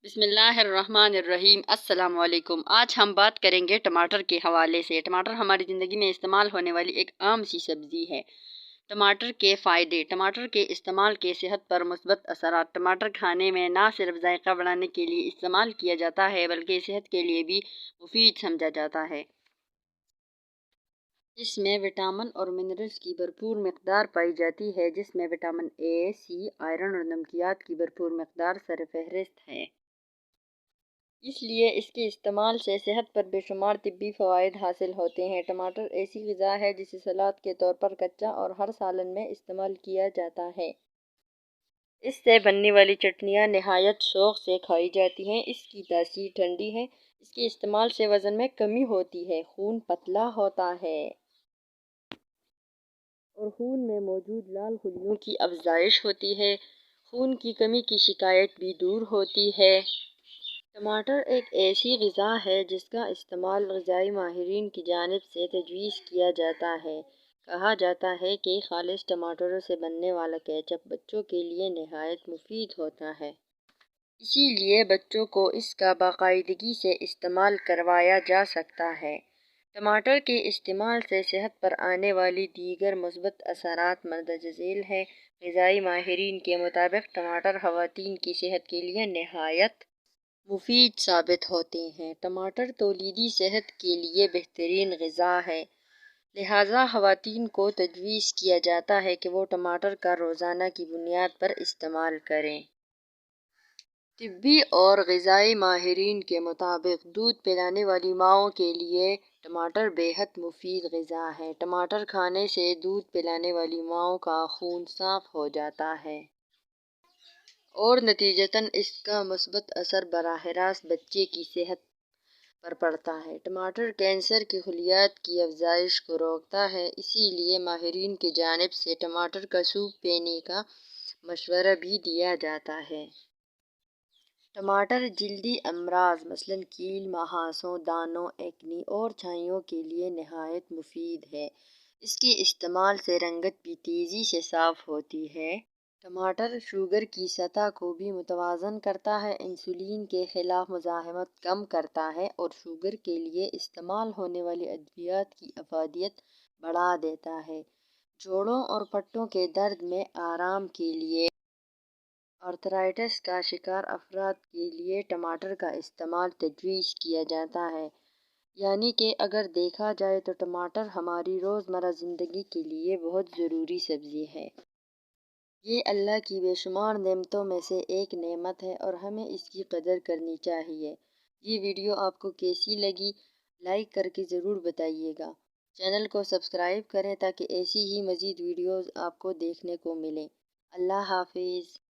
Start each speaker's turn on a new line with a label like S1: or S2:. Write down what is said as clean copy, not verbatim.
S1: بسم اللہ الرحمن الرحیم۔ السلام علیکم۔ آج ہم بات کریں گے ٹماٹر کے حوالے سے۔ ٹماٹر ہماری زندگی میں استعمال ہونے والی ایک عام سی سبزی ہے۔ ٹماٹر کے فائدے۔ ٹماٹر کے استعمال کے صحت پر مثبت اثرات۔ ٹماٹر کھانے میں نہ صرف ذائقہ بڑھانے کے لیے استعمال کیا جاتا ہے بلکہ صحت کے لیے بھی مفید سمجھا جاتا ہے۔ اس میں وٹامن اور منرلز کی بھرپور مقدار پائی جاتی ہے، جس میں وٹامن اے، سی، آئرن اور نمکیات کی بھرپور مقدار سرفہرست ہے۔ اس لیے اس کے استعمال سے صحت پر بے شمار طبی فوائد حاصل ہوتے ہیں۔ ٹماٹر ایسی غذا ہے جسے سلاد کے طور پر کچا اور ہر سالن میں استعمال کیا جاتا ہے۔ اس سے بننے والی چٹنیاں نہایت شوق سے کھائی جاتی ہیں۔ اس کی تاثیر ٹھنڈی ہے۔ اس کے استعمال سے وزن میں کمی ہوتی ہے، خون پتلا ہوتا ہے اور خون میں موجود لال خلیوں کی افزائش ہوتی ہے۔ خون کی کمی کی شکایت بھی دور ہوتی ہے۔ ٹماٹر ایک ایسی غذا ہے جس کا استعمال غذائی ماہرین کی جانب سے تجویز کیا جاتا ہے۔ کہا جاتا ہے کہ خالص ٹماٹروں سے بننے والا کیچپ بچوں کے لیے نہایت مفید ہوتا ہے۔ اسی لیے بچوں کو اس کا باقاعدگی سے استعمال کروایا جا سکتا ہے۔ ٹماٹر کے استعمال سے صحت پر آنے والی دیگر مثبت اثرات مندرجہ ذیل ہیں۔ غذائی ماہرین کے مطابق ٹماٹر خواتین کی صحت کے لیے نہایت مفید ثابت ہوتے ہیں۔ ٹماٹر تولیدی صحت کے لیے بہترین غذا ہے، لہٰذا خواتین کو تجویز کیا جاتا ہے کہ وہ ٹماٹر کا روزانہ کی بنیاد پر استعمال کریں۔ طبی اور غذائی ماہرین کے مطابق دودھ پلانے والی ماؤں کے لیے ٹماٹر بے حد مفید غذا ہے۔ ٹماٹر کھانے سے دودھ پلانے والی ماؤں کا خون صاف ہو جاتا ہے اور نتیجتاً اس کا مثبت اثر براہ راست بچے کی صحت پر پڑتا ہے۔ ٹماٹر کینسر کے خلیات کی افزائش کو روکتا ہے، اسی لیے ماہرین کی جانب سے ٹماٹر کا سوپ پینے کا مشورہ بھی دیا جاتا ہے۔ ٹماٹر جلدی امراض مثلاً کیل، مہاسوں، دانوں، ایکنی اور چھائیوں کے لیے نہایت مفید ہے۔ اس کے استعمال سے رنگت بھی تیزی سے صاف ہوتی ہے۔ ٹماٹر شوگر کی سطح کو بھی متوازن کرتا ہے، انسولین کے خلاف مزاحمت کم کرتا ہے اور شوگر کے لیے استعمال ہونے والی ادویات کی افادیت بڑھا دیتا ہے۔ جوڑوں اور پٹھوں کے درد میں آرام کے لیے آرتھرائٹس کا شکار افراد کے لیے ٹماٹر کا استعمال تجویز کیا جاتا ہے۔ یعنی کہ اگر دیکھا جائے تو ٹماٹر ہماری روزمرہ زندگی کے لیے بہت ضروری سبزی ہے۔ یہ اللہ کی بے شمار نعمتوں میں سے ایک نعمت ہے اور ہمیں اس کی قدر کرنی چاہیے۔ یہ ویڈیو آپ کو کیسی لگی؟ لائک کر کے ضرور بتائیے گا۔ چینل کو سبسکرائب کریں تاکہ ایسی ہی مزید ویڈیوز آپ کو دیکھنے کو ملیں۔ اللہ حافظ۔